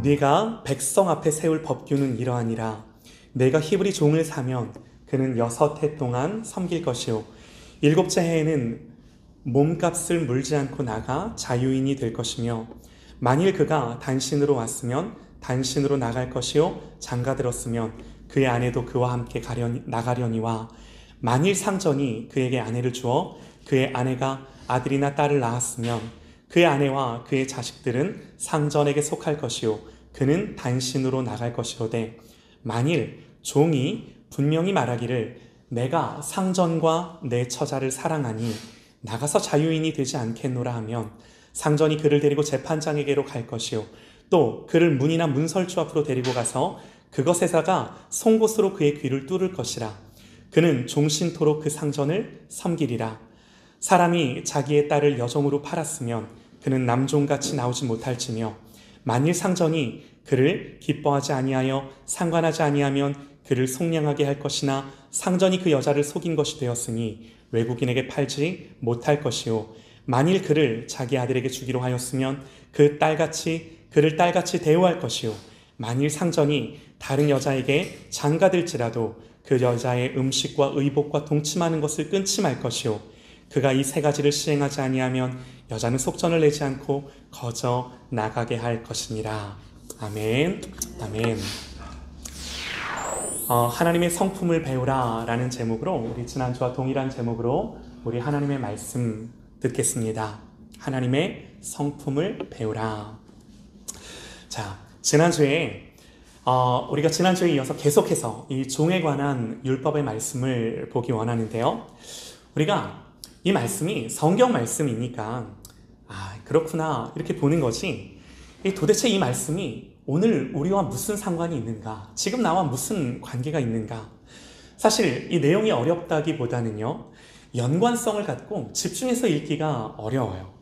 네가 백성 앞에 세울 법규는 이러하니라. 내가 히브리 종을 사면 그는 6해 동안 섬길 것이요 7째 해에는 몸값을 물지 않고 나가 자유인이 될 것이며, 만일 그가 단신으로 왔으면 단신으로 나갈 것이요 장가들었으면 그의 아내도 그와 함께 나가려니와, 만일 상전이 그에게 아내를 주어 그의 아내가 아들이나 딸을 낳았으면 그의 아내와 그의 자식들은 상전에게 속할 것이요 그는 단신으로 나갈 것이로되, 만일 종이 분명히 말하기를 내가 상전과 내 처자를 사랑하니 나가서 자유인이 되지 않겠노라 하면, 상전이 그를 데리고 재판장에게로 갈 것이요 또 그를 문이나 문설주 앞으로 데리고 가서 그것에다가 송곳으로 그의 귀를 뚫을 것이라. 그는 종신토록 그 상전을 섬기리라. 사람이 자기의 딸을 여종으로 팔았으면 그는 남종같이 나오지 못할지며, 만일 상전이 그를 기뻐하지 아니하여 상관하지 아니하면 그를 속량하게 할 것이나, 상전이 그 여자를 속인 것이 되었으니 외국인에게 팔지 못할 것이요 만일 그를 자기 아들에게 주기로 하였으면 그를 딸같이 대우할 것이요 만일 상전이 다른 여자에게 장가들지라도 그 여자의 음식과 의복과 동침하는 것을 끊지 말 것이요 그가 이 3가지를 시행하지 아니하면 여자는 속전을 내지 않고 거저 나가게 할 것이니라. 아멘. 아멘. 하나님의 성품을 배우라 라는 제목으로, 우리 지난주와 동일한 제목으로 우리 하나님의 말씀 듣겠습니다. 하나님의 성품을 배우라. 자, 우리가 지난주에 이어서 계속해서 이 종에 관한 율법의 말씀을 보기 원하는데요. 우리가 이 말씀이 성경 말씀이니까 그렇구나 이렇게 보는 거지, 도대체 이 말씀이 오늘 우리와 무슨 상관이 있는가, 지금 나와 무슨 관계가 있는가. 사실 이 내용이 어렵다기보다는요, 연관성을 갖고 집중해서 읽기가 어려워요.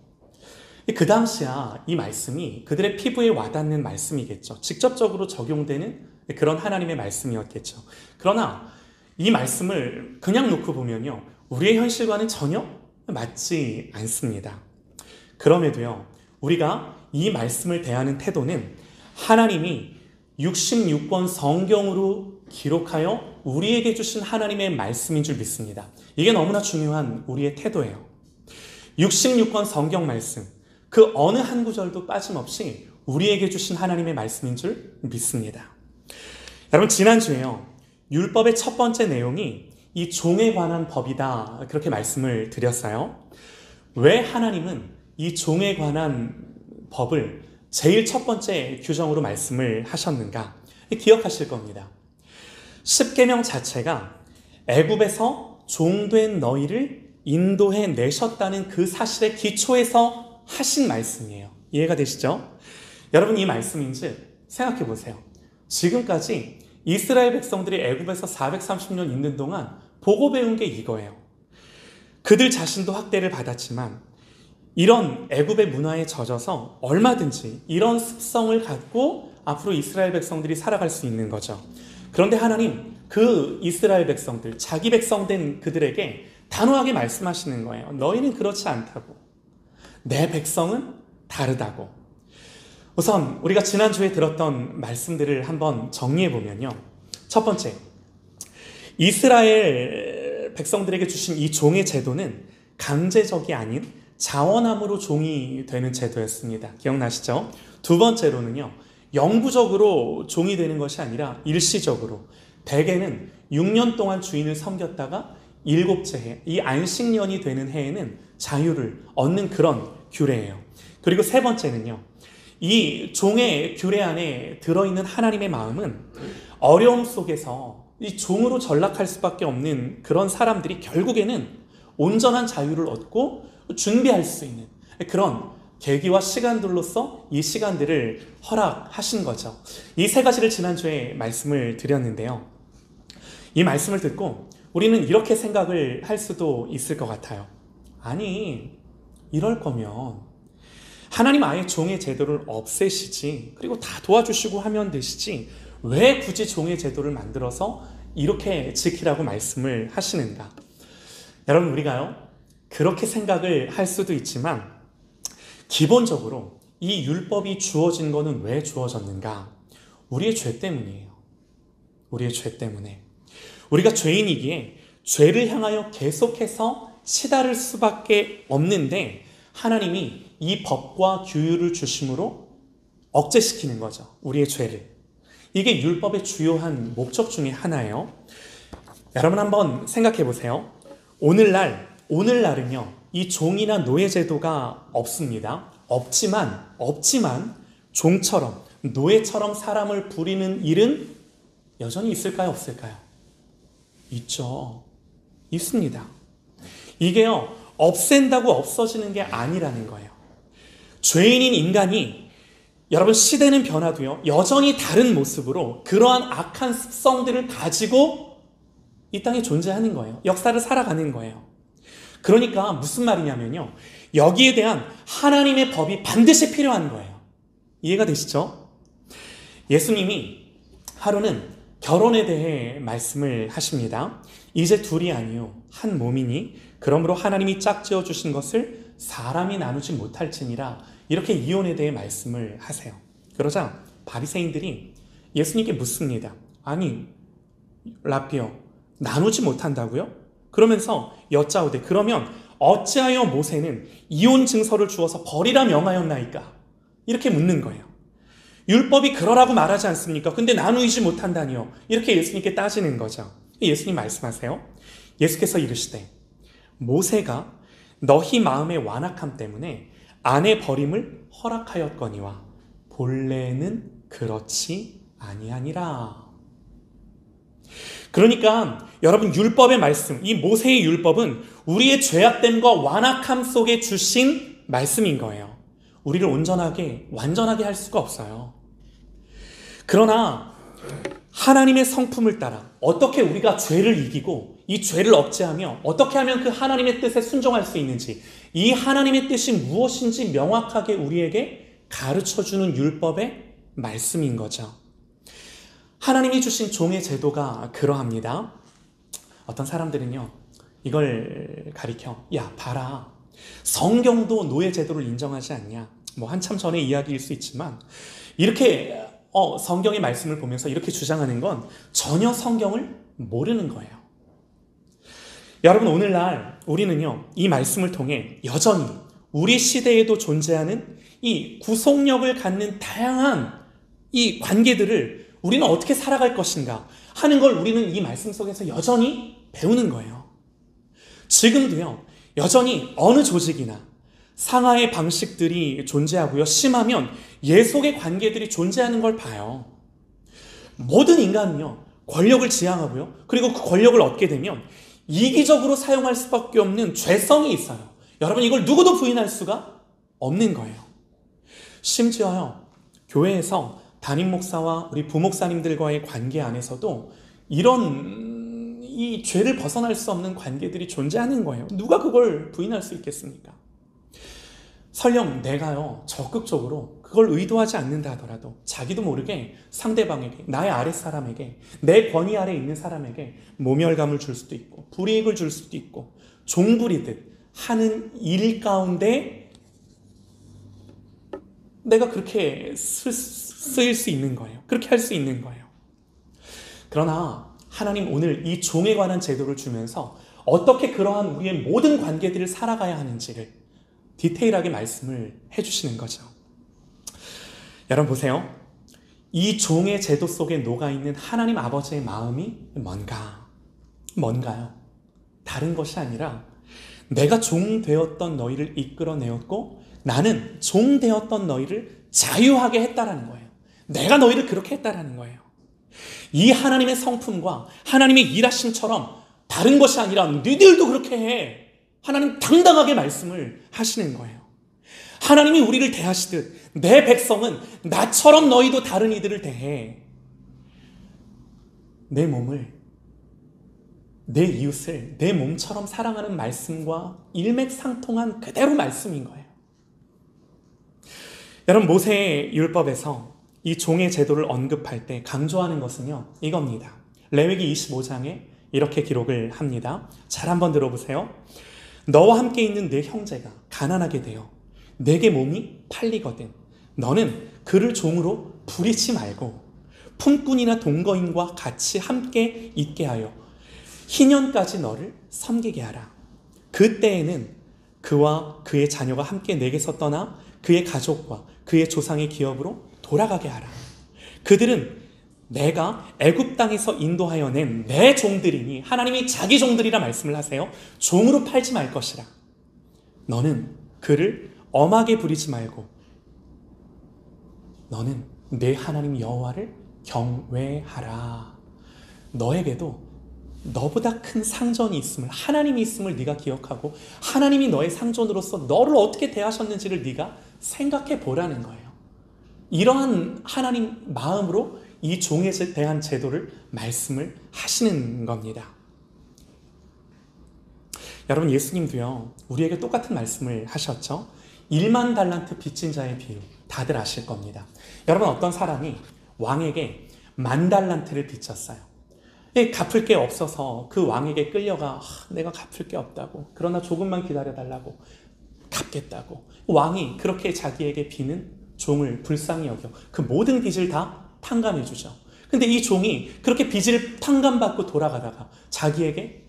그 당시야 이 말씀이 그들의 피부에 와닿는 말씀이겠죠. 직접적으로 적용되는 그런 하나님의 말씀이었겠죠. 그러나 이 말씀을 그냥 놓고 보면요, 우리의 현실과는 전혀 맞지 않습니다. 그럼에도요, 우리가 이 말씀을 대하는 태도는 하나님이 66권 성경으로 기록하여 우리에게 주신 하나님의 말씀인 줄 믿습니다. 이게 너무나 중요한 우리의 태도예요. 66권 성경 말씀, 그 어느 한 구절도 빠짐없이 우리에게 주신 하나님의 말씀인 줄 믿습니다. 여러분, 지난주에요, 율법의 첫 번째 내용이 이 종에 관한 법이다 그렇게 말씀을 드렸어요. 왜 하나님은 이 종에 관한 법을 제일 첫 번째 규정으로 말씀을 하셨는가? 기억하실 겁니다. 십계명 자체가 애굽에서 종된 너희를 인도해 내셨다는 그 사실의 기초에서 하신 말씀이에요. 이해가 되시죠? 여러분, 이 말씀인즉 생각해 보세요. 지금까지 이스라엘 백성들이 애굽에서 430년 있는 동안 보고 배운 게 이거예요. 그들 자신도 학대를 받았지만 이런 애굽의 문화에 젖어서 얼마든지 이런 습성을 갖고 앞으로 이스라엘 백성들이 살아갈 수 있는 거죠. 그런데 하나님, 그 이스라엘 백성들, 자기 백성된 그들에게 단호하게 말씀하시는 거예요. 너희는 그렇지 않다고. 내 백성은 다르다고. 우선 우리가 지난주에 들었던 말씀들을 한번 정리해보면요. 첫 번째, 이스라엘 백성들에게 주신 이 종의 제도는 강제적이 아닌 자원함으로 종이 되는 제도였습니다. 기억나시죠? 두 번째로는요, 영구적으로 종이 되는 것이 아니라 일시적으로, 대개는 6년 동안 주인을 섬겼다가 7째 해, 이 안식년이 되는 해에는 자유를 얻는 그런 규례예요. 그리고 세 번째는요, 이 종의 규례 안에 들어있는 하나님의 마음은 어려움 속에서 이 종으로 전락할 수밖에 없는 그런 사람들이 결국에는 온전한 자유를 얻고 준비할 수 있는 그런 계기와 시간들로서 이 시간들을 허락하신 거죠. 이 3가지를 지난주에 말씀을 드렸는데요. 이 말씀을 듣고 우리는 이렇게 생각을 할 수도 있을 것 같아요. 아니, 이럴 거면 하나님 아예 종의 제도를 없애시지, 그리고 다 도와주시고 하면 되시지, 왜 굳이 종의 제도를 만들어서 이렇게 지키라고 말씀을 하시는가? 여러분, 우리가요, 그렇게 생각을 할 수도 있지만 기본적으로 이 율법이 주어진 거는 왜 주어졌는가? 우리의 죄 때문이에요. 우리의 죄 때문에. 우리가 죄인이기에 죄를 향하여 계속해서 시달을 수밖에 없는데 하나님이 이 법과 규율을 주심으로 억제시키는 거죠. 우리의 죄를. 이게 율법의 주요한 목적 중에 하나예요. 여러분 한번 생각해 보세요. 오늘날은요, 이 종이나 노예 제도가 없습니다. 없지만 종처럼, 노예처럼 사람을 부리는 일은 여전히 있을까요? 없을까요? 있죠. 있습니다. 이게요, 없앤다고 없어지는 게 아니라는 거예요. 죄인인 인간이, 여러분 시대는 변화도요, 여전히 다른 모습으로 그러한 악한 습성들을 가지고 이 땅에 존재하는 거예요. 역사를 살아가는 거예요. 그러니까 무슨 말이냐면요, 여기에 대한 하나님의 법이 반드시 필요한 거예요. 이해가 되시죠? 예수님이 하루는 결혼에 대해 말씀을 하십니다. 이제 둘이 아니요 한 몸이니 그러므로 하나님이 짝지어 주신 것을 사람이 나누지 못할지니라, 이렇게 이혼에 대해 말씀을 하세요. 그러자 바리새인들이 예수님께 묻습니다. 아니 라삐요, 나누지 못한다고요? 그러면서 여짜오되 그러면 어찌하여 모세는 이혼 증서를 주어서 버리라 명하였나이까? 이렇게 묻는 거예요. 율법이 그러라고 말하지 않습니까? 근데 나누지 못한다니요. 이렇게 예수님께 따지는 거죠. 예수님 말씀하세요. 예수께서 이르시되 모세가 너희 마음의 완악함 때문에 아내 버림을 허락하였거니와 본래는 그렇지 아니하니라. 그러니까 여러분, 율법의 말씀, 이 모세의 율법은 우리의 죄악됨과 완악함 속에 주신 말씀인 거예요. 우리를 온전하게, 완전하게 할 수가 없어요. 그러나 하나님의 성품을 따라 어떻게 우리가 죄를 이기고 이 죄를 억제하며 어떻게 하면 그 하나님의 뜻에 순종할 수 있는지, 이 하나님의 뜻이 무엇인지 명확하게 우리에게 가르쳐주는 율법의 말씀인 거죠. 하나님이 주신 종의 제도가 그러합니다. 어떤 사람들은요, 이걸 가리켜, 야 봐라, 성경도 노예 제도를 인정하지 않냐. 뭐 한참 전의 이야기일 수 있지만 이렇게 성경의 말씀을 보면서 이렇게 주장하는 건 전혀 성경을 모르는 거예요. 여러분, 오늘날 우리는요, 이 말씀을 통해 여전히 우리 시대에도 존재하는 이 구속력을 갖는 다양한 이 관계들을 우리는 어떻게 살아갈 것인가 하는 걸 우리는 이 말씀 속에서 여전히 배우는 거예요. 지금도요, 여전히 어느 조직이나 상하의 방식들이 존재하고요, 심하면 예속의 관계들이 존재하는 걸 봐요. 모든 인간은요, 권력을 지향하고요, 그리고 그 권력을 얻게 되면 이기적으로 사용할 수밖에 없는 죄성이 있어요. 여러분, 이걸 누구도 부인할 수가 없는 거예요. 심지어요, 교회에서 담임 목사와 우리 부목사님들과의 관계 안에서도 이런 이 죄를 벗어날 수 없는 관계들이 존재하는 거예요. 누가 그걸 부인할 수 있겠습니까? 설령 내가요, 적극적으로 그걸 의도하지 않는다 하더라도 자기도 모르게 상대방에게, 나의 아랫사람에게, 내 권위 아래 있는 사람에게 모멸감을 줄 수도 있고 불이익을 줄 수도 있고 종부리듯 하는 일 가운데 내가 그렇게 쓰일 수 있는 거예요. 그렇게 할 수 있는 거예요. 그러나 하나님 오늘 이 종에 관한 제도를 주면서 어떻게 그러한 우리의 모든 관계들을 살아가야 하는지를 디테일하게 말씀을 해주시는 거죠. 여러분 보세요. 이 종의 제도 속에 녹아있는 하나님 아버지의 마음이 뭔가요? 다른 것이 아니라 내가 종 되었던 너희를 이끌어내었고 나는 종 되었던 너희를 자유하게 했다라는 거예요. 내가 너희를 그렇게 했다라는 거예요. 이 하나님의 성품과 하나님의 일하심처럼 다른 것이 아니라 너희들도 그렇게 해. 하나님 당당하게 말씀을 하시는 거예요. 하나님이 우리를 대하시듯 내 백성은 나처럼 너희도 다른 이들을 대해. 내 몸을, 내 이웃을 내 몸처럼 사랑하는 말씀과 일맥상통한 그대로 말씀인 거예요. 여러분, 모세의 율법에서 이 종의 제도를 언급할 때 강조하는 것은요, 이겁니다. 레위기 25장에 이렇게 기록을 합니다. 잘 한번 들어보세요. 너와 함께 있는 내 형제가 가난하게 되어 내게 몸이 팔리거든 너는 그를 종으로 부리지 말고 품꾼이나 동거인과 같이 함께 있게 하여 희년까지 너를 섬기게 하라. 그때에는 그와 그의 자녀가 함께 내게서 떠나 그의 가족과 그의 조상의 기업으로 돌아가게 하라. 그들은 내가 애굽 땅에서 인도하여 낸 내 종들이니, 하나님이 자기 종들이라 말씀을 하세요. 종으로 팔지 말 것이라. 너는 그를 엄하게 부리지 말고 너는 내 하나님 여호와를 경외하라. 너에게도 너보다 큰 상전이 있음을, 하나님이 있음을 네가 기억하고 하나님이 너의 상전으로서 너를 어떻게 대하셨는지를 네가 생각해 보라는 거예요. 이러한 하나님 마음으로 이 종에 대한 제도를 말씀을 하시는 겁니다. 여러분, 예수님도요 우리에게 똑같은 말씀을 하셨죠. 1만 달란트 빚진 자의 비유 다들 아실 겁니다. 여러분, 어떤 사람이 왕에게 10,000달란트를 빚졌어요. 갚을 게 없어서 그 왕에게 끌려가 내가 갚을 게 없다고, 그러나 조금만 기다려달라고, 갚겠다고. 왕이 그렇게 자기에게 비는 종을 불쌍히 여겨 그 모든 빚을 다 탕감해 주죠. 근데 이 종이 그렇게 빚을 탕감받고 돌아가다가 자기에게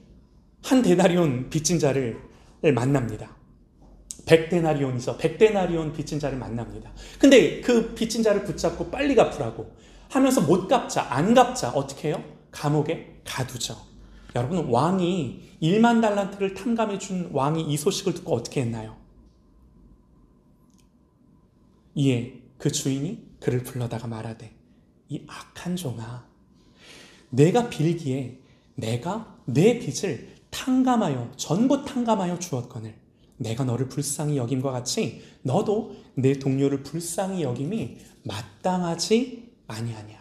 한 데나리온 빚진 자를 만납니다. 100데나리온이죠. 100데나리온 빚진 자를 만납니다. 근데 그 빚진 자를 붙잡고 빨리 갚으라고 하면서 못 갚자, 안 갚자 어떻게 해요? 감옥에 가두죠. 여러분, 왕이 1만 달란트를 탕감해 준 왕이 이 소식을 듣고 어떻게 했나요? 이에 그 주인이 그를 불러다가 말하되, 이 악한 종아, 내가 빌기에 내가 내 빚을 탕감하여 전부 탕감하여 주었거늘 내가 너를 불쌍히 여김과 같이 너도 내 동료를 불쌍히 여김이 마땅하지 아니하냐.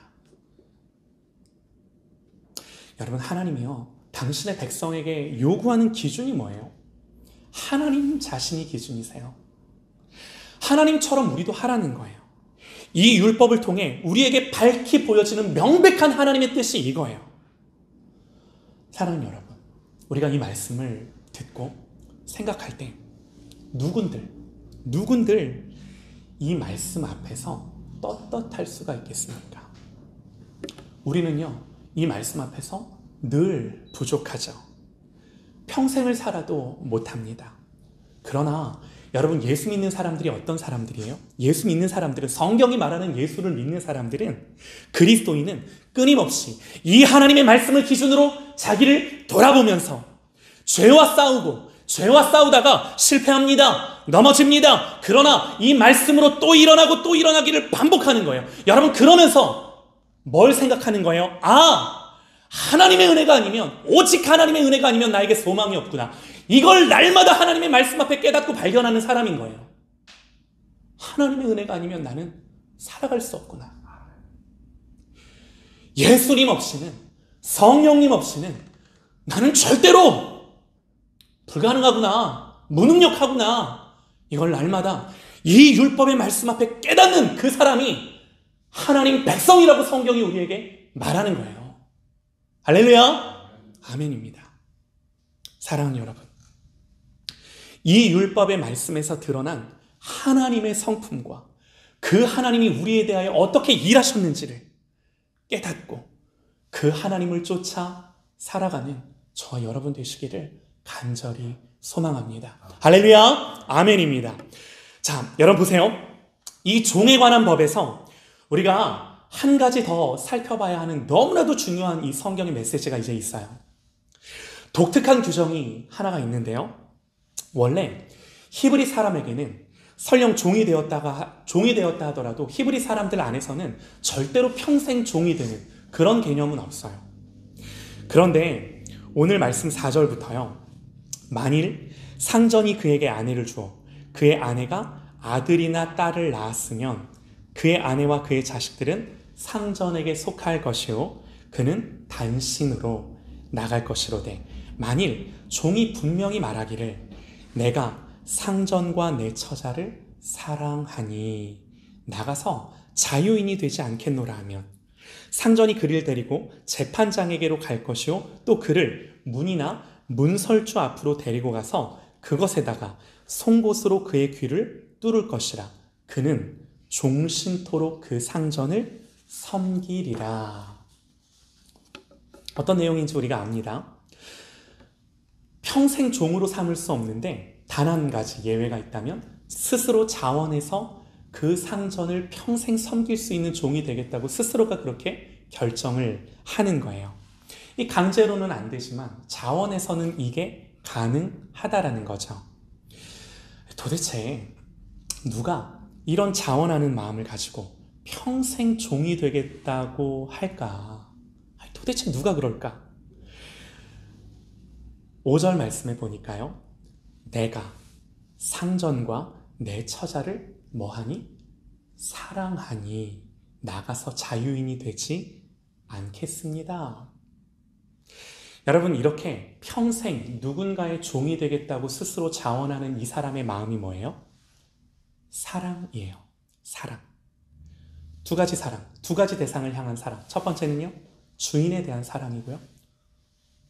여러분, 하나님이요 당신의 백성에게 요구하는 기준이 뭐예요? 하나님 자신이 기준이세요. 하나님처럼 우리도 하라는 거예요. 이 율법을 통해 우리에게 밝히 보여지는 명백한 하나님의 뜻이 이거예요. 사랑하는 여러분, 우리가 이 말씀을 듣고 생각할 때 누군들 이 말씀 앞에서 떳떳할 수가 있겠습니까? 우리는요 이 말씀 앞에서 늘 부족하죠. 평생을 살아도 못합니다. 그러나 여러분, 예수 믿는 사람들이 어떤 사람들이에요? 예수 믿는 사람들은, 성경이 말하는 예수를 믿는 사람들은, 그리스도인은 끊임없이 이 하나님의 말씀을 기준으로 자기를 돌아보면서 죄와 싸우다가 실패합니다. 넘어집니다. 그러나 이 말씀으로 또 일어나고 또 일어나기를 반복하는 거예요. 여러분, 그러면서 뭘 생각하는 거예요? 하나님의 은혜가 아니면, 오직 하나님의 은혜가 아니면 나에게 소망이 없구나. 이걸 날마다 하나님의 말씀 앞에 깨닫고 발견하는 사람인 거예요. 하나님의 은혜가 아니면 나는 살아갈 수 없구나. 예수님 없이는, 성령님 없이는 나는 절대로 불가능하구나, 무능력하구나. 이걸 날마다 이 율법의 말씀 앞에 깨닫는 그 사람이 하나님 백성이라고 성경이 우리에게 말하는 거예요. 할렐루야, 아멘입니다. 사랑하는 여러분, 이 율법의 말씀에서 드러난 하나님의 성품과 그 하나님이 우리에 대하여 어떻게 일하셨는지를 깨닫고 그 하나님을 쫓아 살아가는 저와 여러분 되시기를 간절히 소망합니다. 할렐루야, 아멘입니다. 자, 여러분 보세요. 이 종에 관한 법에서 우리가 한 가지 더 살펴봐야 하는 너무나도 중요한 이 성경의 메시지가 이제 있어요. 독특한 규정이 하나가 있는데요. 원래 히브리 사람에게는 설령 종이 되었다 하더라도 히브리 사람들 안에서는 절대로 평생 종이 되는 그런 개념은 없어요. 그런데 오늘 말씀 4절부터요. 만일 상전이 그에게 아내를 주어 그의 아내가 아들이나 딸을 낳았으면 그의 아내와 그의 자식들은 상전에게 속할 것이요 그는 단신으로 나갈 것이로되 만일 종이 분명히 말하기를 내가 상전과 내 처자를 사랑하니 나가서 자유인이 되지 않겠노라 하면 상전이 그를 데리고 재판장에게로 갈 것이요 또 그를 문이나 문설주 앞으로 데리고 가서 그것에다가 송곳으로 그의 귀를 뚫을 것이라. 그는 종신토록 그 상전을 섬기리라. 어떤 내용인지 우리가 압니다. 평생 종으로 삼을 수 없는데 단 한 가지 예외가 있다면 스스로 자원해서 그 상전을 평생 섬길 수 있는 종이 되겠다고 스스로가 그렇게 결정을 하는 거예요. 이 강제로는 안 되지만 자원해서는 이게 가능하다라는 거죠. 도대체 누가 이런 자원하는 마음을 가지고 평생 종이 되겠다고 할까? 도대체 누가 그럴까? 5절 말씀에 보니까요. 내가 상전과 내 처자를 뭐하니? 사랑하니 나가서 자유인이 되지 않겠습니다. 여러분, 이렇게 평생 누군가의 종이 되겠다고 스스로 자원하는 이 사람의 마음이 뭐예요? 사랑이에요. 사랑. 두 가지 사랑, 두 가지 대상을 향한 사랑. 첫 번째는요, 주인에 대한 사랑이고요.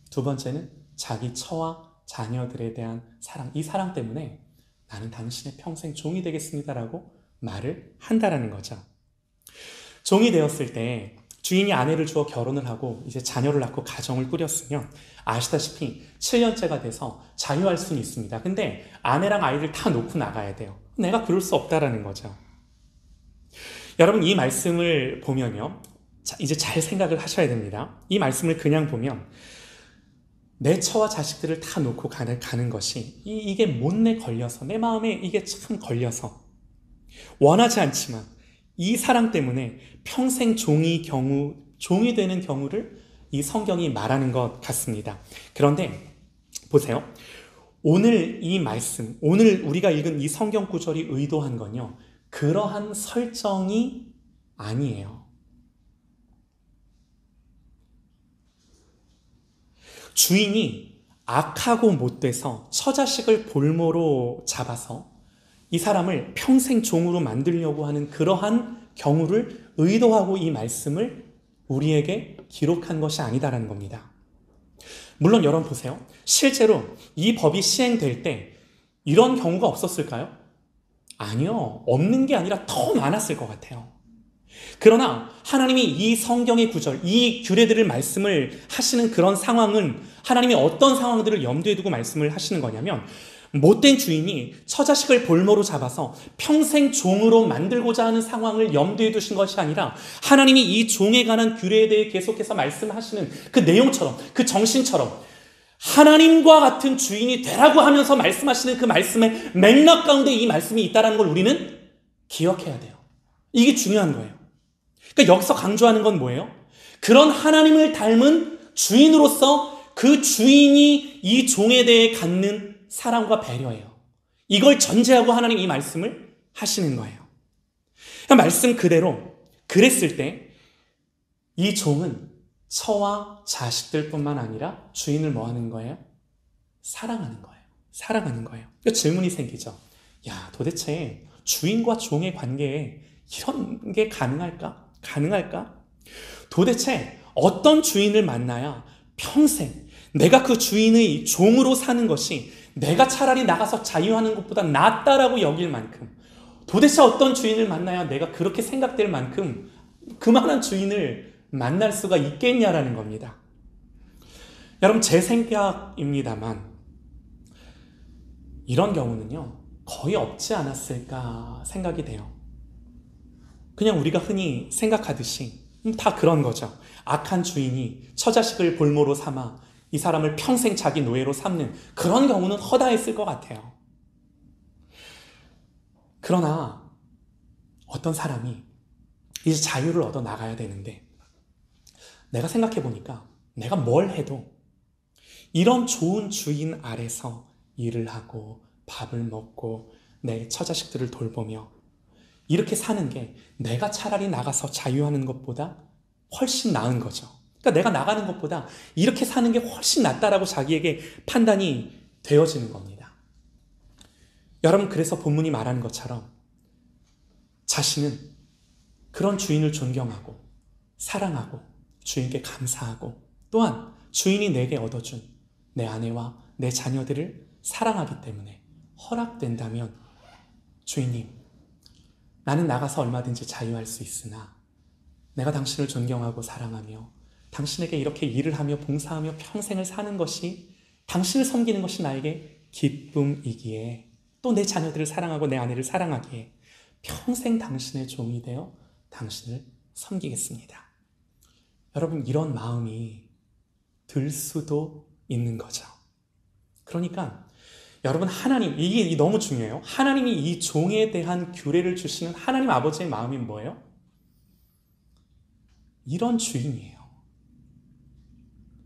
두 번째는 자기 처와 자녀들에 대한 사랑. 이 사랑 때문에 나는 당신의 평생 종이 되겠습니다라고 말을 한다라는 거죠. 종이 되었을 때 주인이 아내를 주어 결혼을 하고 이제 자녀를 낳고 가정을 꾸렸으면 아시다시피 7년째가 돼서 자유할 수는 있습니다. 근데 아내랑 아이를 다 놓고 나가야 돼요. 내가 그럴 수 없다라는 거죠. 여러분, 이 말씀을 보면요, 이제 잘 생각을 하셔야 됩니다. 이 말씀을 그냥 보면 내 처와 자식들을 다 놓고 가는 것이 이게 못내 걸려서, 내 마음에 이게 참 걸려서 원하지 않지만 이 사랑 때문에 평생 종이 되는 경우를 이 성경이 말하는 것 같습니다. 그런데 보세요. 오늘 이 말씀, 오늘 우리가 읽은 이 성경 구절이 의도한 건요, 그러한 설정이 아니에요. 주인이 악하고 못돼서 처자식을 볼모로 잡아서 이 사람을 평생 종으로 만들려고 하는 그러한 경우를 의도하고 이 말씀을 우리에게 기록한 것이 아니다라는 겁니다. 물론 여러분 보세요. 실제로 이 법이 시행될 때 이런 경우가 없었을까요? 아니요. 없는 게 아니라 더 많았을 것 같아요. 그러나 하나님이 이 성경의 구절, 이 규례들을 말씀을 하시는 그런 상황은 하나님이 어떤 상황들을 염두에 두고 말씀을 하시는 거냐면, 못된 주인이 처자식을 볼모로 잡아서 평생 종으로 만들고자 하는 상황을 염두에 두신 것이 아니라 하나님이 이 종에 관한 규례에 대해 계속해서 말씀하시는 그 내용처럼, 그 정신처럼 하나님과 같은 주인이 되라고 하면서 말씀하시는 그 말씀의 맥락 가운데 이 말씀이 있다는 걸 우리는 기억해야 돼요. 이게 중요한 거예요. 그러니까 여기서 강조하는 건 뭐예요? 그런 하나님을 닮은 주인으로서 그 주인이 이 종에 대해 갖는 사랑과 배려예요. 이걸 전제하고 하나님 이 말씀을 하시는 거예요. 말씀 그대로 그랬을 때 이 종은 처와 자식들뿐만 아니라 주인을 뭐 하는 거예요? 사랑하는 거예요. 사랑하는 거예요. 그러니까 질문이 생기죠. 야, 도대체 주인과 종의 관계에 이런 게 가능할까? 가능할까? 도대체 어떤 주인을 만나야 평생 내가 그 주인의 종으로 사는 것이 내가 차라리 나가서 자유하는 것보다 낫다라고 여길 만큼, 도대체 어떤 주인을 만나야 내가 그렇게 생각될 만큼 그만한 주인을 만날 수가 있겠냐라는 겁니다. 여러분, 제 생각입니다만 이런 경우는요, 거의 없지 않았을까 생각이 돼요. 그냥 우리가 흔히 생각하듯이 다 그런 거죠. 악한 주인이 처자식을 볼모로 삼아 이 사람을 평생 자기 노예로 삼는 그런 경우는 허다했을 것 같아요. 그러나 어떤 사람이 이제 자유를 얻어 나가야 되는데, 내가 생각해 보니까 내가 뭘 해도 이런 좋은 주인 아래서 일을 하고 밥을 먹고 내 처자식들을 돌보며 이렇게 사는 게 내가 차라리 나가서 자유하는 것보다 훨씬 나은 거죠. 그러니까 내가 나가는 것보다 이렇게 사는 게 훨씬 낫다라고 자기에게 판단이 되어지는 겁니다. 여러분, 그래서 본문이 말하는 것처럼 자신은 그런 주인을 존경하고 사랑하고 주인께 감사하고 또한 주인이 내게 얻어준 내 아내와 내 자녀들을 사랑하기 때문에 허락된다면 주인님, 나는 나가서 얼마든지 자유할 수 있으나 내가 당신을 존경하고 사랑하며 당신에게 이렇게 일을 하며 봉사하며 평생을 사는 것이, 당신을 섬기는 것이 나에게 기쁨이기에, 또 내 자녀들을 사랑하고 내 아내를 사랑하기에 평생 당신의 종이 되어 당신을 섬기겠습니다. 여러분, 이런 마음이 들 수도 있는 거죠. 그러니까 여러분, 하나님, 이게 너무 중요해요. 하나님이 이 종에 대한 규례를 주시는 하나님 아버지의 마음이 뭐예요? 이런 주인이에요.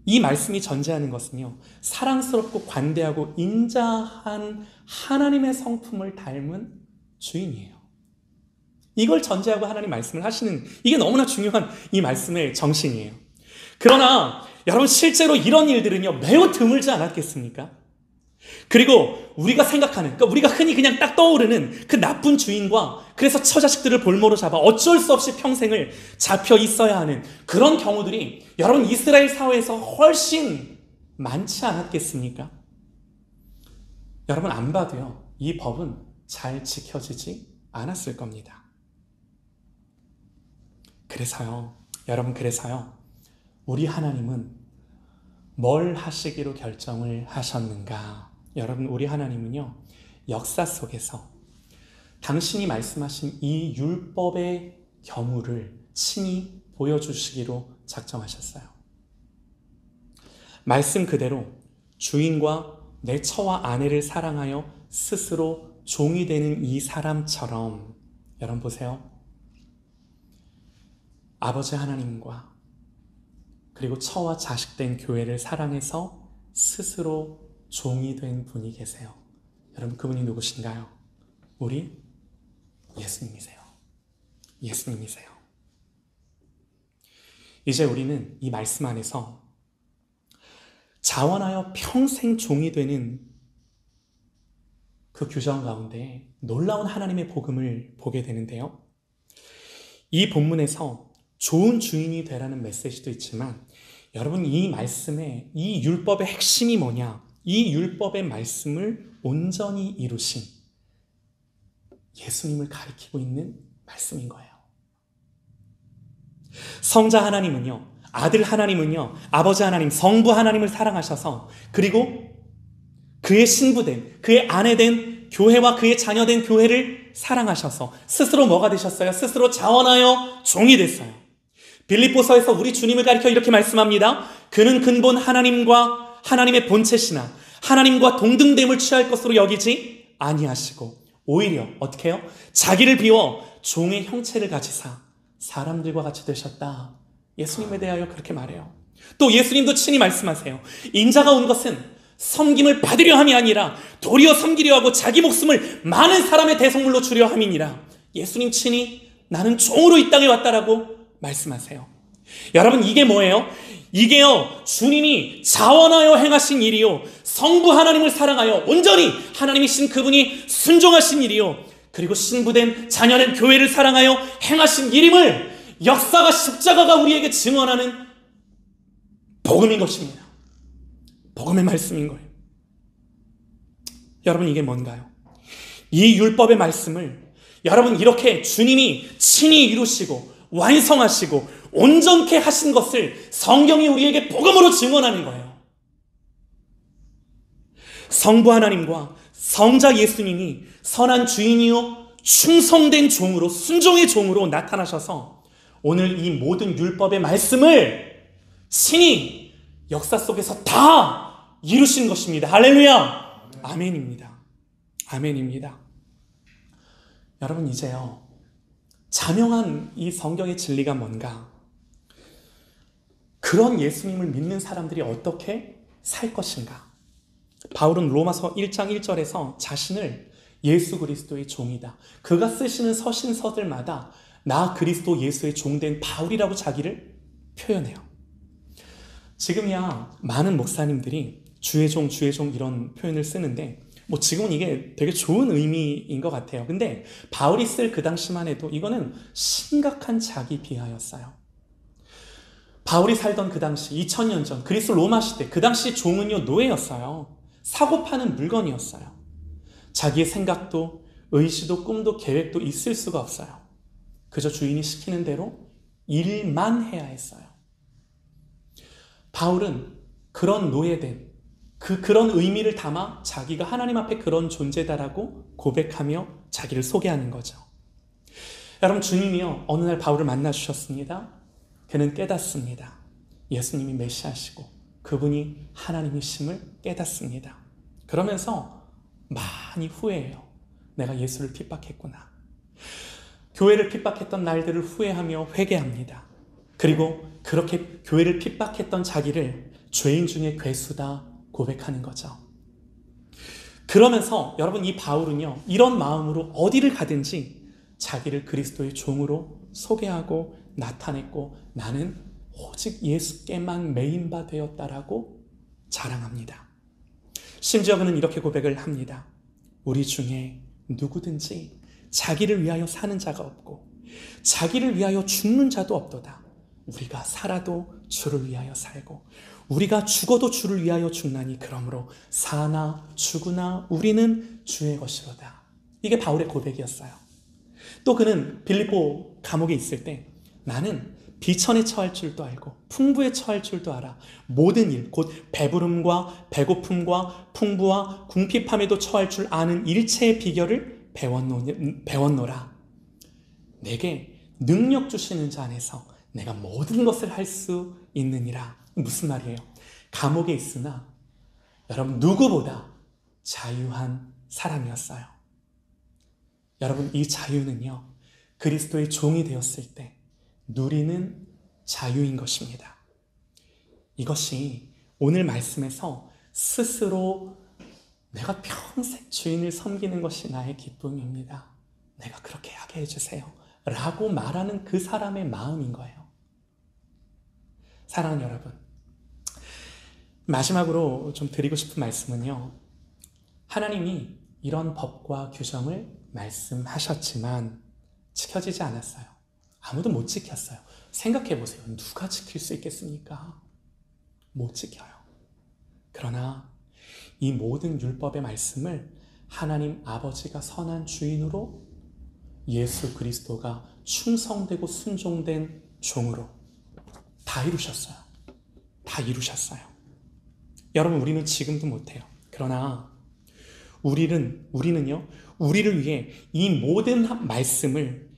이 말씀이 전제하는 것은요, 사랑스럽고 관대하고 인자한 하나님의 성품을 닮은 주인이에요. 이걸 전제하고 하나님 말씀을 하시는, 이게 너무나 중요한 이 말씀의 정신이에요. 그러나 여러분, 실제로 이런 일들은요 매우 드물지 않았겠습니까? 그리고 우리가 생각하는, 그러니까 우리가 흔히 그냥 딱 떠오르는 그 나쁜 주인과, 그래서 처자식들을 볼모로 잡아 어쩔 수 없이 평생을 잡혀 있어야 하는 그런 경우들이 여러분 이스라엘 사회에서 훨씬 많지 않았겠습니까? 여러분, 안 봐도요 이 법은 잘 지켜지지 않았을 겁니다. 그래서요 여러분, 그래서요 우리 하나님은 뭘 하시기로 결정을 하셨는가? 여러분, 우리 하나님은요 역사 속에서 당신이 말씀하신 이 율법의 경우를 친히 보여주시기로 작정하셨어요. 말씀 그대로 주인과 내 처와 아내를 사랑하여 스스로 종이 되는 이 사람처럼, 여러분 보세요, 아버지 하나님과 그리고 처와 자식된 교회를 사랑해서 스스로 종이 된 분이 계세요. 여러분, 그분이 누구신가요? 우리 예수님이세요. 예수님이세요. 이제 우리는 이 말씀 안에서 자원하여 평생 종이 되는 그 규정 가운데 놀라운 하나님의 복음을 보게 되는데요. 이 본문에서 좋은 주인이 되라는 메시지도 있지만, 여러분, 이 말씀의, 이 율법의 핵심이 뭐냐? 이 율법의 말씀을 온전히 이루신 예수님을 가리키고 있는 말씀인 거예요. 성자 하나님은요, 아들 하나님은요, 아버지 하나님, 성부 하나님을 사랑하셔서, 그리고 그의 신부된, 그의 아내된 교회와 그의 자녀된 교회를 사랑하셔서 스스로 뭐가 되셨어요? 스스로 자원하여 종이 됐어요. 빌립보서에서 우리 주님을 가리켜 이렇게 말씀합니다. 그는 근본 하나님과 하나님의 본체시나 하나님과 동등됨을 취할 것으로 여기지 아니하시고 오히려 어떻게 해요? 자기를 비워 종의 형체를 가지사 사람들과 같이 되셨다. 예수님에 대하여 그렇게 말해요. 또 예수님도 친히 말씀하세요. 인자가 온 것은 섬김을 받으려 함이 아니라 도리어 섬기려 하고 자기 목숨을 많은 사람의 대속물로 주려 함이니라. 예수님 친히 나는 종으로 이 땅에 왔다라고 말씀하세요. 여러분, 이게 뭐예요? 이게요, 주님이 자원하여 행하신 일이요, 성부 하나님을 사랑하여 온전히 하나님이신 그분이 순종하신 일이요, 그리고 신부된 자녀된 교회를 사랑하여 행하신 일임을 역사가, 십자가가 우리에게 증언하는 복음인 것입니다. 복음의 말씀인 거예요. 여러분, 이게 뭔가요? 이 율법의 말씀을 여러분 이렇게 주님이 친히 이루시고 완성하시고 온전케 하신 것을 성경이 우리에게 복음으로 증언하는 거예요. 성부 하나님과 성자 예수님이 선한 주인이요 충성된 종으로, 순종의 종으로 나타나셔서 오늘 이 모든 율법의 말씀을 친히 역사 속에서 다 이루신 것입니다. 할렐루야! 아멘입니다. 아멘입니다. 여러분, 이제요, 자명한 이 성경의 진리가 뭔가, 그런 예수님을 믿는 사람들이 어떻게 살 것인가. 바울은 로마서 1장 1절에서 자신을 예수 그리스도의 종이다, 그가 쓰시는 서신서들마다 나 그리스도 예수의 종된 바울이라고 자기를 표현해요. 지금이야 많은 목사님들이 주의 종, 주의 종 이런 표현을 쓰는데, 뭐 지금은 이게 되게 좋은 의미인 것 같아요. 근데 바울이 쓸 그 당시만 해도 이거는 심각한 자기 비하였어요. 바울이 살던 그 당시 2000년 전 그리스 로마 시대, 그 당시 종은요 노예였어요. 사고 파는 물건이었어요. 자기의 생각도 의지도 꿈도 계획도 있을 수가 없어요. 그저 주인이 시키는 대로 일만 해야 했어요. 바울은 그런 노예된 그런 의미를 담아 자기가 하나님 앞에 그런 존재다라고 고백하며 자기를 소개하는 거죠. 여러분, 주님이요 어느 날 바울을 만나 주셨습니다. 그는 깨닫습니다. 예수님이 메시아시고 그분이 하나님이심을 깨닫습니다. 그러면서 많이 후회해요. 내가 예수를 핍박했구나. 교회를 핍박했던 날들을 후회하며 회개합니다. 그리고 그렇게 교회를 핍박했던 자기를 죄인 중에 괴수다 고백하는 거죠. 그러면서 여러분, 이 바울은요 이런 마음으로 어디를 가든지 자기를 그리스도의 종으로 소개하고 나타냈고 나는 오직 예수께만 매인바 되었다라고 자랑합니다. 심지어 그는 이렇게 고백을 합니다. 우리 중에 누구든지 자기를 위하여 사는 자가 없고 자기를 위하여 죽는 자도 없도다. 우리가 살아도 주를 위하여 살고 우리가 죽어도 주를 위하여 죽나니 그러므로 사나 죽으나 우리는 주의 것이로다. 이게 바울의 고백이었어요. 또 그는 빌립보 감옥에 있을 때 나는 비천에 처할 줄도 알고 풍부에 처할 줄도 알아. 모든 일, 곧 배부름과 배고픔과 풍부와 궁핍함에도 처할 줄 아는 일체의 비결을 배웠노라. 내게 능력 주시는 자 안에서 내가 모든 것을 할 수 있느니라. 무슨 말이에요? 감옥에 있으나 여러분 누구보다 자유한 사람이었어요. 여러분, 이 자유는요 그리스도의 종이 되었을 때 누리는 자유인 것입니다. 이것이 오늘 말씀에서 스스로 내가 평생 주인을 섬기는 것이 나의 기쁨입니다. 내가 그렇게 하게 해주세요. 라고 말하는 그 사람의 마음인 거예요. 사랑하는 여러분, 마지막으로 좀 드리고 싶은 말씀은요. 하나님이 이런 법과 규정을 말씀하셨지만 지켜지지 않았어요. 아무도 못 지켰어요. 생각해 보세요. 누가 지킬 수 있겠습니까? 못 지켜요. 그러나 이 모든 율법의 말씀을 하나님 아버지가 선한 주인으로 예수 그리스도가 충성되고 순종된 종으로 다 이루셨어요. 다 이루셨어요. 여러분, 우리는 지금도 못해요. 그러나 우리는요, 우리를 위해 이 모든 말씀을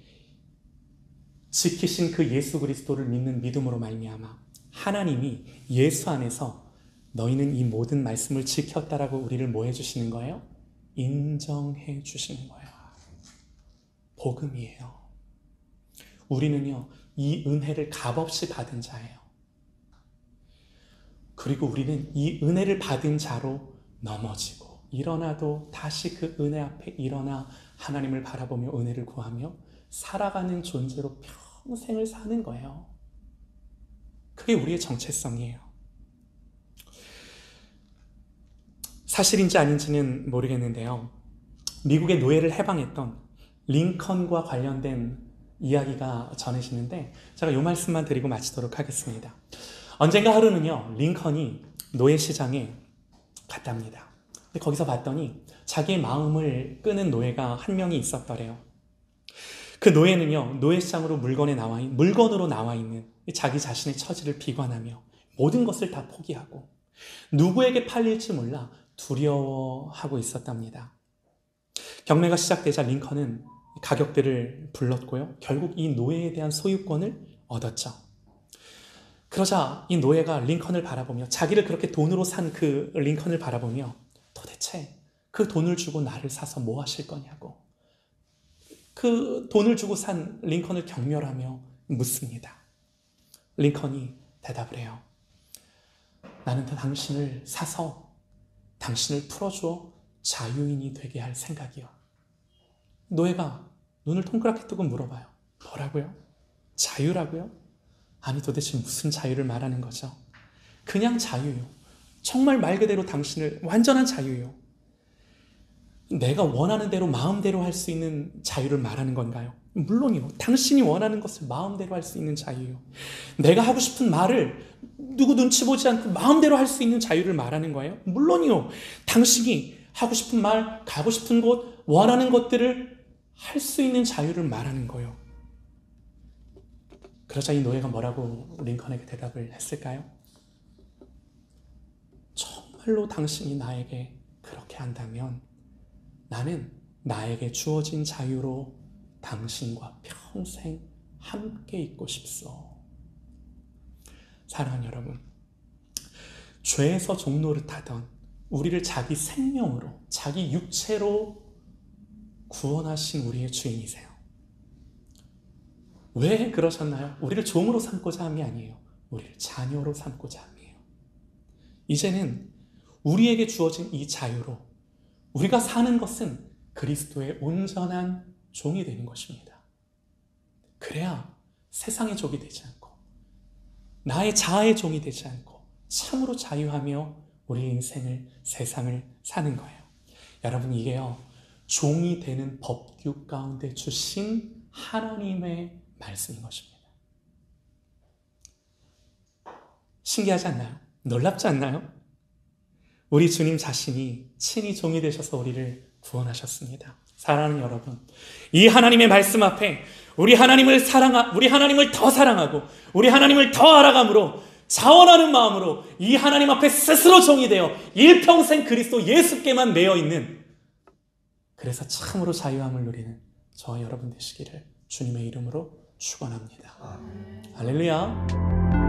지키신 그 예수 그리스도를 믿는 믿음으로 말미암아 하나님이 예수 안에서 너희는 이 모든 말씀을 지켰다라고 우리를 뭐 해주시는 거예요? 인정해 주시는 거예요. 복음이에요. 우리는요, 이 은혜를 값없이 받은 자예요. 그리고 우리는 이 은혜를 받은 자로 넘어지고 일어나도 다시 그 은혜 앞에 일어나 하나님을 바라보며 은혜를 구하며 살아가는 존재로 평생을 사는 거예요. 그게 우리의 정체성이에요. 사실인지 아닌지는 모르겠는데요. 미국의 노예를 해방했던 링컨과 관련된 이야기가 전해지는데 제가 이 말씀만 드리고 마치도록 하겠습니다. 언젠가 하루는요, 링컨이 노예 시장에 갔답니다. 근데 거기서 봤더니 자기의 마음을 끄는 노예가 한 명이 있었더래요. 그 노예는요, 노예 시장으로 물건으로 나와 있는 자기 자신의 처지를 비관하며 모든 것을 다 포기하고 누구에게 팔릴지 몰라 두려워하고 있었답니다. 경매가 시작되자 링컨은 가격들을 불렀고요. 결국 이 노예에 대한 소유권을 얻었죠. 그러자 이 노예가 링컨을 바라보며 자기를 그렇게 돈으로 산 그 링컨을 바라보며 도대체 그 돈을 주고 나를 사서 뭐 하실 거냐고 그 돈을 주고 산 링컨을 경멸하며 묻습니다. 링컨이 대답을 해요. 나는 당신을 사서 당신을 풀어주어 자유인이 되게 할 생각이요. 노예가 눈을 동그랗게 뜨고 물어봐요. 뭐라고요? 자유라고요? 아니 도대체 무슨 자유를 말하는 거죠? 그냥 자유요. 정말 말 그대로 당신을 완전한 자유요. 내가 원하는 대로 마음대로 할 수 있는 자유를 말하는 건가요? 물론이요. 당신이 원하는 것을 마음대로 할 수 있는 자유요. 내가 하고 싶은 말을 누구 눈치 보지 않고 마음대로 할 수 있는 자유를 말하는 거예요? 물론이요. 당신이 하고 싶은 말, 가고 싶은 곳, 원하는 것들을 할 수 있는 자유를 말하는 거예요. 그러자 이 노예가 뭐라고 링컨에게 대답을 했을까요? 정말로 당신이 나에게 그렇게 한다면 나는 나에게 주어진 자유로 당신과 평생 함께 있고 싶소. 사랑하는 여러분, 죄에서 종노릇하던 우리를 자기 생명으로, 자기 육체로 구원하신 우리의 주인이세요. 왜 그러셨나요? 우리를 종으로 삼고자 함이 아니에요. 우리를 자녀로 삼고자 함이에요. 이제는 우리에게 주어진 이 자유로 우리가 사는 것은 그리스도의 온전한 종이 되는 것입니다. 그래야 세상의 종이 되지 않고 나의 자아의 종이 되지 않고 참으로 자유하며 우리의 인생을, 세상을 사는 거예요. 여러분, 이게요, 종이 되는 법규 가운데 주신 하나님의 말씀인 것입니다. 신기하지 않나요? 놀랍지 않나요? 우리 주님 자신이 친히 종이 되셔서 우리를 구원하셨습니다. 사랑하는 여러분, 이 하나님의 말씀 앞에 우리 하나님을 더 사랑하고 우리 하나님을 더 알아감으로 자원하는 마음으로 이 하나님 앞에 스스로 종이 되어 일평생 그리스도 예수께만 매여 있는, 그래서 참으로 자유함을 누리는 저와 여러분 되시기를 주님의 이름으로 축원합니다. 할렐루야.